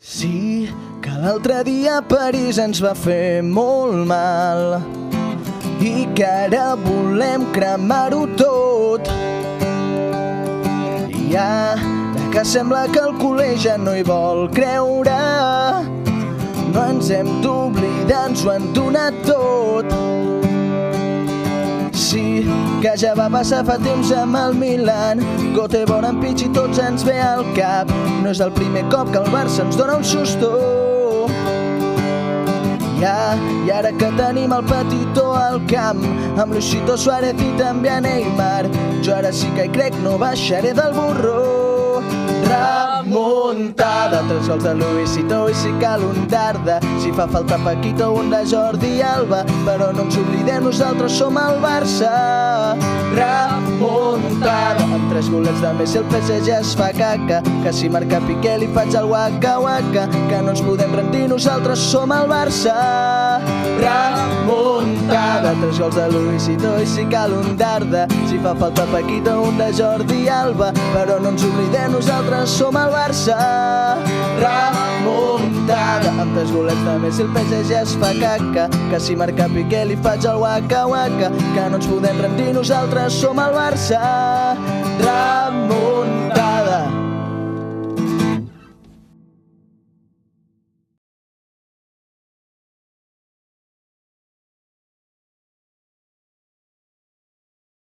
Sí, que l'altre dia a París ens va fer molt mal i que ara volem cremar-ho tot. I ara que sembla que el culer ja no hi vol creure, no ens hem d'oblidar, ens ho han donat tot. Sí, que ja va passar fa temps amb el Milan, Göteborg en pitch i tots ens ve al cap. No és el primer cop que el Barça ens dona un susto. I ara que tenim el Petitó al camp, amb Luisito Suárez i també a Neymar, jo ara sí que hi crec, no baixaré del burro. Remuntada, 3 gols de Luisito i si cal un Darda, si fa falta Paquito un de Jordi Alba, però no ens oblidem, nosaltres som el Barça. Remuntada, amb 3 golets de Messi el PSG es fa caca, que si marca Piqué li faig el waka waka, que no ens podem rendir, nosaltres som el Barça. Remuntada, 3 gols de Luisito i si cal un Darda, si fa falta Paquito un de Jordi Alba, però no ens oblidem, nosaltres som el Barça. Remuntada, amb 3 golets de Messi el PSG es fa caca, que si marca Piqué li faig el waka waka, que no ens podem rendir, nosaltres som el Barça. Remuntada.